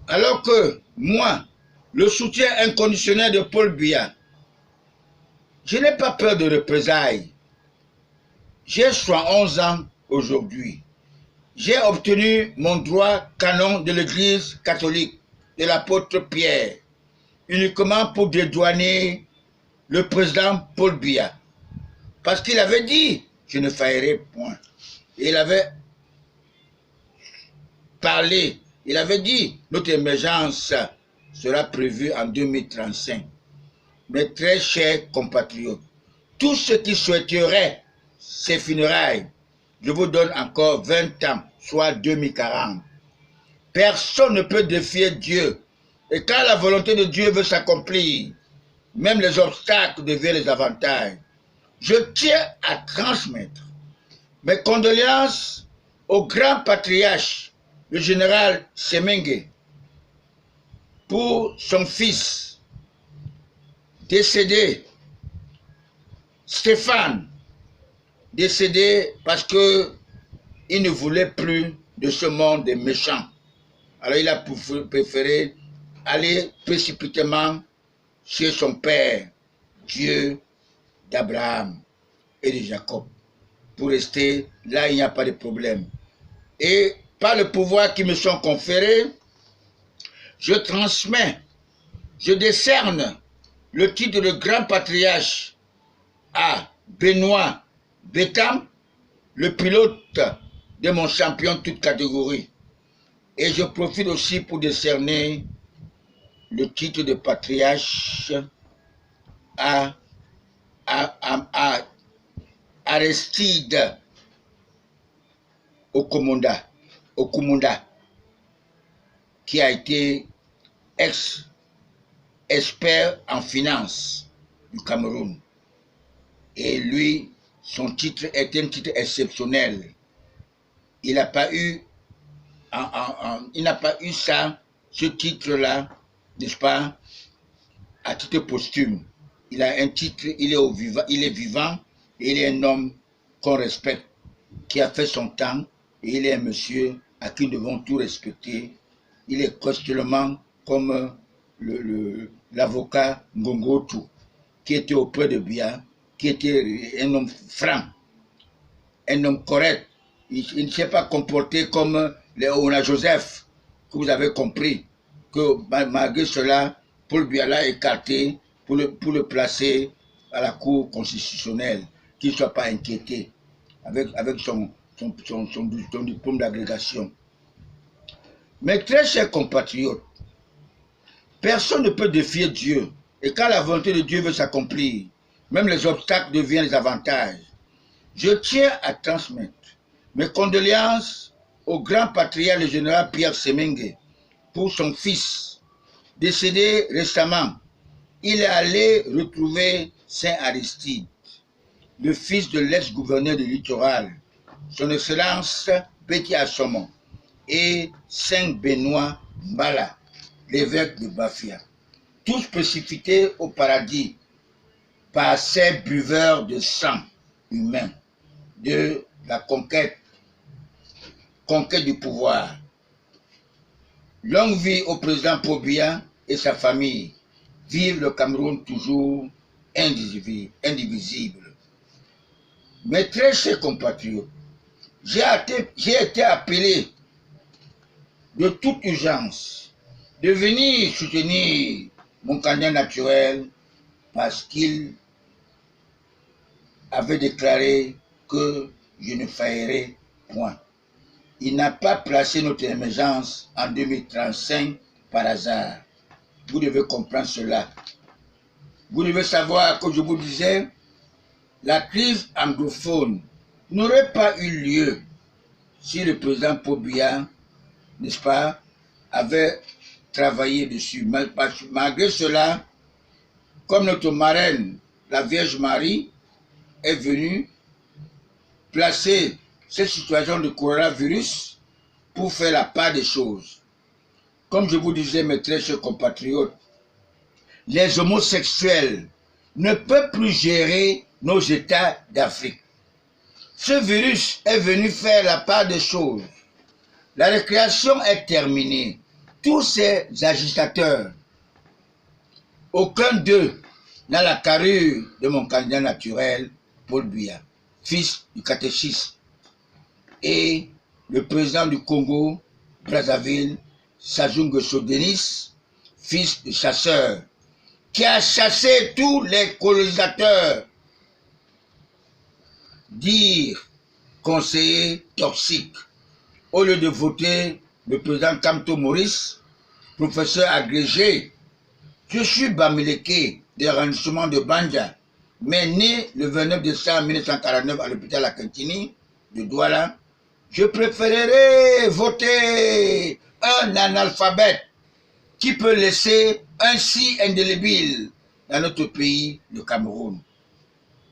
Alors que moi, le soutien inconditionnel de Paul Biya, je n'ai pas peur de représailles. J'ai 71 ans aujourd'hui. J'ai obtenu mon droit canon de l'Église catholique de l'apôtre Pierre, uniquement pour dédouaner le président Paul Biya. Parce qu'il avait dit, je ne faillirai point. Il avait parlé, il avait dit, notre émergence sera prévue en 2035. Mes très chers compatriotes, tous ceux qui souhaiteraient ces funérailles, je vous donne encore 20 ans, soit 2040. Personne ne peut défier Dieu. Et quand la volonté de Dieu veut s'accomplir, même les obstacles deviennent les avantages. Je tiens à transmettre mes condoléances au grand patriarche, le général Semenge, pour son fils décédé, Stéphane, décédé parce qu'il ne voulait plus de ce monde des méchants. Alors il a préféré aller précipitamment chez son père, Dieu d'Abraham et de Jacob. Pour rester là, il n'y a pas de problème. Et par le pouvoir qui me sont conférés, je transmets, je décerne le titre de grand patriarche à Benoît Bétam, le pilote de mon champion toute catégorie. Et je profite aussi pour décerner le titre de patriarche à Aristide Okumunda, qui a été expert en finance du Cameroun. Et lui, son titre est un titre exceptionnel. Il n'a pas eu, ça, ce titre-là, n'est-ce pas, à titre posthume. Il a un titre, il est vivant, et il est un homme qu'on respecte, qui a fait son temps, et il est un monsieur à qui nous devons tout respecter. Il est constellement comme l'avocat Ngongotu, qui était auprès de Biya, qui était un homme franc, un homme correct. Il ne s'est pas comporté comme Léona Joseph, que vous avez compris, que malgré cela, Paul Biya l'a écarté pour le placer à la Cour constitutionnelle, qu'il ne soit pas inquiété avec son diplôme d'agrégation. Mes très chers compatriotes, personne ne peut défier Dieu. Et quand la volonté de Dieu veut s'accomplir, même les obstacles deviennent les avantages. Je tiens à transmettre mes condoléances au grand patriarche, le général Pierre Semenge, pour son fils, décédé récemment. Il est allé retrouver Saint Aristide, le fils de l'ex-gouverneur du littoral, son Excellence Betty Assomon, et Saint Benoît Mbala, l'évêque de Bafia, tous précipités au paradis par ces buveurs de sang humain de la conquête du pouvoir. Longue vie au président Paul Biya et sa famille. Vive le Cameroun toujours indivisible. Mes très chers compatriotes, j'ai été appelé de toute urgence de venir soutenir mon candidat naturel parce qu'il avait déclaré que je ne faillirai point. Il n'a pas placé notre émergence en 2035 par hasard. Vous devez comprendre cela. Vous devez savoir que je vous disais, la crise anglophone n'aurait pas eu lieu si le président Paul Biya, n'est-ce pas, avait travaillé dessus. Malgré cela, comme notre marraine, la Vierge Marie, est venue placer cette situation de coronavirus pour faire la part des choses. Comme je vous disais, mes très chers compatriotes, les homosexuels ne peuvent plus gérer nos États d'Afrique. Ce virus est venu faire la part des choses. La récréation est terminée. tous ces agitateurs, aucun d'eux n'a la carrure de mon candidat naturel, Paul Biya, fils du catéchisme, et le président du Congo, Brazzaville, Sassou Nguesso Denis, fils de chasseur, qui a chassé tous les colonisateurs, dire conseiller toxique, au lieu de voter le président Kamto Maurice, professeur agrégé. Je suis Bamileke, des arrondissements de Banja, mais né le 29 décembre 1949 à l'hôpital Akintini de Douala. Je préférerais voter un analphabète qui peut laisser un si indélébile dans notre pays, le Cameroun.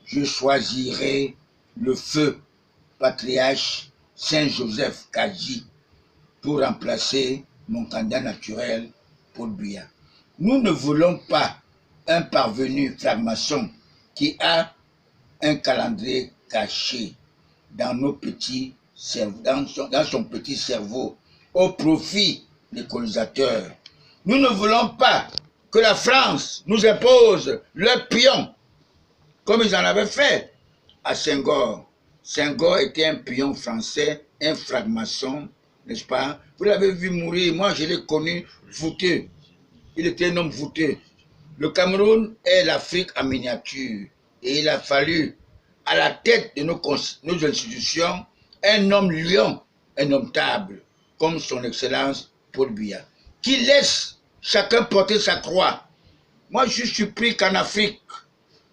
Je choisirai le feu patriarche Saint-Joseph Kaji pour remplacer mon candidat naturel, Paul Biya. Nous ne voulons pas un parvenu franc-maçon qui a un calendrier caché dans nos petits cerveaux, dans son petit cerveau, au profit des colonisateurs. Nous ne voulons pas que la France nous impose le pion, comme ils en avaient fait à Senghor. Senghor était un pion français, un franc-maçon, n'est-ce pas? Vous l'avez vu mourir, moi je l'ai connu voûteux. Il était un homme voûteux. Le Cameroun est l'Afrique en miniature. Et il a fallu, à la tête de nos institutions, un homme lion, un homme table, comme son Excellence Paul Biya, qui laisse chacun porter sa croix. Moi, je suis surpris qu'en Afrique,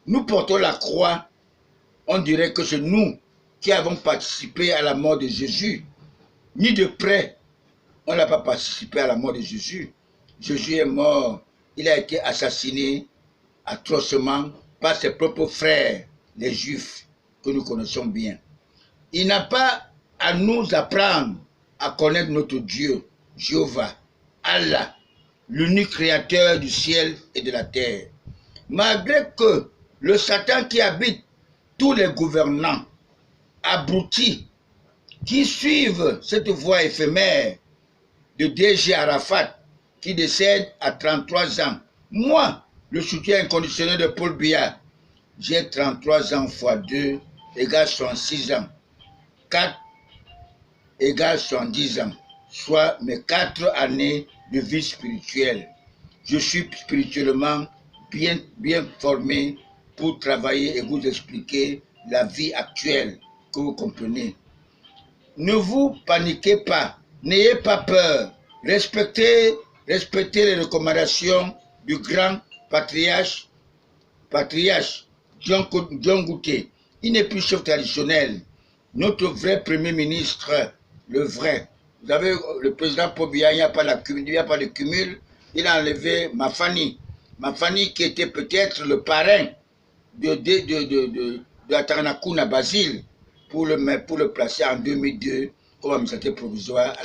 nous portons la croix. On dirait que c'est nous qui avons participé à la mort de Jésus. Ni de près, on n'a pas participé à la mort de Jésus. Jésus est mort, il a été assassiné atrocement par ses propres frères, les Juifs, que nous connaissons bien. Il n'a pas à nous apprendre à connaître notre Dieu, Jéhovah, Allah, l'unique créateur du ciel et de la terre. Malgré que le Satan qui habite tous les gouvernants abrutis qui suivent cette voie éphémère de DG Arafat qui décède à 33 ans. Moi, le soutien inconditionnel de Paul Biya, j'ai 33 ans x 2 égale 66 ans. 4 égale 70 ans, soit mes 4 années de vie spirituelle. Je suis spirituellement bien formé pour travailler et vous expliquer la vie actuelle, que vous comprenez. Ne vous paniquez pas, n'ayez pas peur, respectez les recommandations du grand patriarche John Ngouté. Il n'est plus chef traditionnel. Notre vrai premier ministre, le vrai. Vous avez le président Paul Biya, il n'y a pas de cumul. Il a enlevé Mafani. Mafani qui était peut-être le parrain de Atanakuna Basile pour le placer en 2002 comme administrateur provisoire.